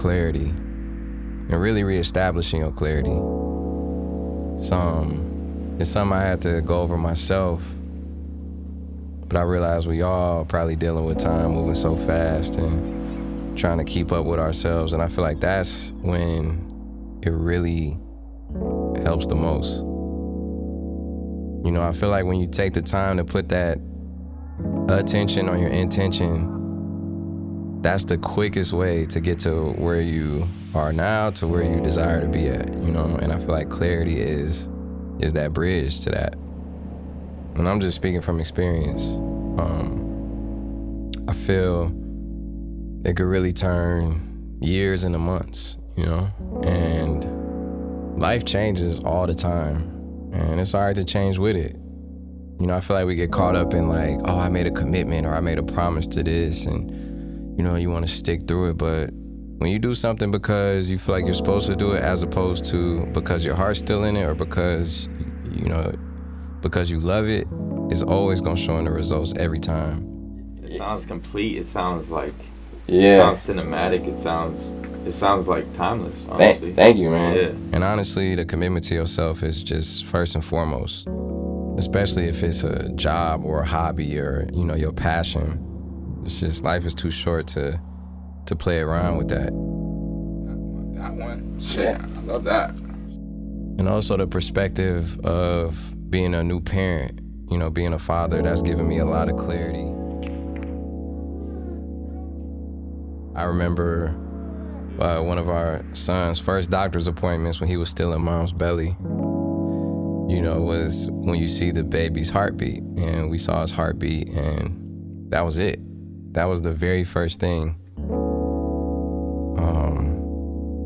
clarity and really reestablishing your clarity. It's something I had to go over myself, but I realized we all probably dealing with time moving so fast and trying to keep up with ourselves, and I feel like that's when it really helps the most. You know, I feel like when you take the time to put that attention on your intention, that's the quickest way to get to where you are now to where you desire to be at, you know? And I feel like clarity is that bridge to that. And I'm just speaking from experience. I feel it could really turn years into months, you know? And life changes all the time, and it's hard to change with it. You know, I feel like we get caught up in like, oh, I made a commitment or I made a promise to this, and you know, you want to stick through it. But when you do something because you feel like you're supposed to do it, as opposed to because your heart's still in it or because, you know, because you love it, it's always going to show in the results every time. It sounds complete. It sounds like, yeah. It sounds cinematic. It sounds like timeless, honestly. Thank you, man. Yeah. And honestly, the commitment to yourself is just first and foremost, especially if it's a job or a hobby or, you know, your passion. It's just, life is too short to play around with that. That one, shit, I love that. And also the perspective of being a new parent, you know, being a father, that's given me a lot of clarity. I remember one of our son's first doctor's appointments when he was still in mom's belly, you know, was when you see the baby's heartbeat, and we saw his heartbeat, and that was it. That was the very first thing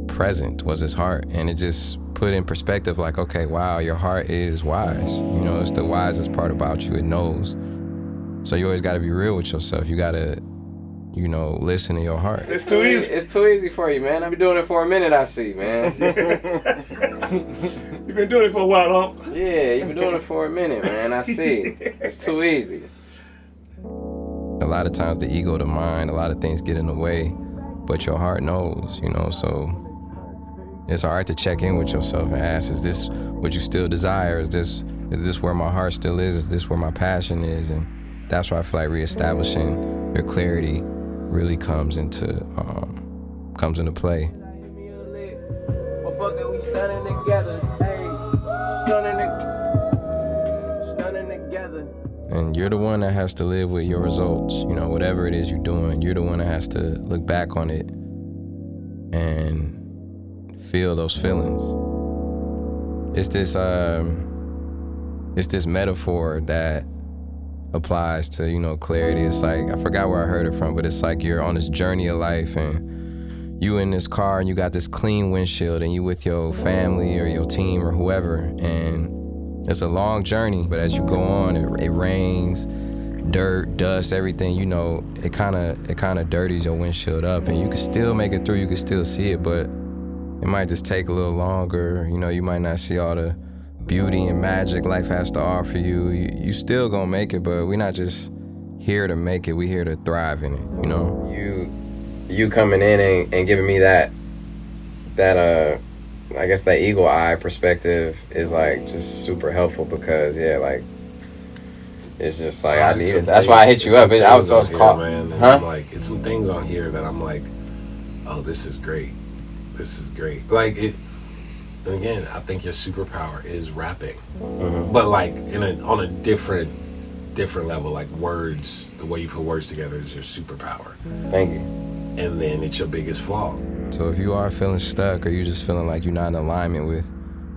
present, was his heart. And it just put in perspective like, okay, wow, your heart is wise. You know, it's the wisest part about you. It knows. So you always got to be real with yourself. You got to, you know, listen to your heart. It's too easy. It's too easy for you, man. I've been doing it for a minute, I see, man. You've been doing it for a while, huh? Yeah, you've been doing it for a minute, man. I see. It's too easy. A lot of times the ego, the mind, a lot of things get in the way, but your heart knows, you know, so it's hard to check in with yourself and ask, is this what you still desire? Is this where my heart still is? Is this where my passion is? And that's why I feel like reestablishing your clarity really comes into play. We standing together, hey, standing together. And you're the one that has to live with your results, you know, whatever it is you're doing, you're the one that has to look back on it and feel those feelings. It's this metaphor that applies to, you know, clarity. It's like, I forgot where I heard it from, but it's like you're on this journey of life and you in this car and you got this clean windshield and you with your family or your team or whoever, and it's a long journey, but as you go on, it rains, dirt, dust, everything, you know, it kind of dirties your windshield up, and you can still make it through, you can still see it, but it might just take a little longer. You know, you might not see all the beauty and magic life has to offer you. You still gonna make it, but we're not just here to make it, we here to thrive in it, you know? You coming in and giving me that I guess that eagle eye perspective is like just super helpful, because like it's just like I need it. That's why I hit you up. I was so caught, man. Huh? Like, it's some things on here that I'm like, oh, this is great. This is great. Like it. And again, I think your superpower is rapping, but like on a different level. Like words, the way you put words together is your superpower. Thank you. And then it's your biggest flaw. So if you are feeling stuck, or you just feeling like you're not in alignment with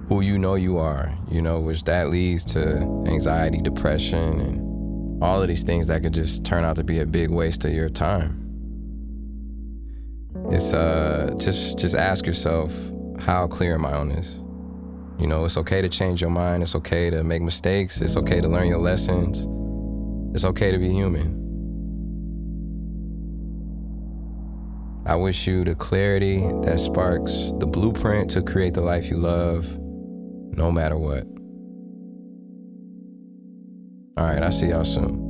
who you know you are, you know, which that leads to anxiety, depression, and all of these things that could just turn out to be a big waste of your time. It's just ask yourself, how clear am I on this? You know, it's okay to change your mind. It's okay to make mistakes. It's okay to learn your lessons. It's okay to be human. I wish you the clarity that sparks the blueprint to create the life you love, no matter what. All right, I'll see y'all soon.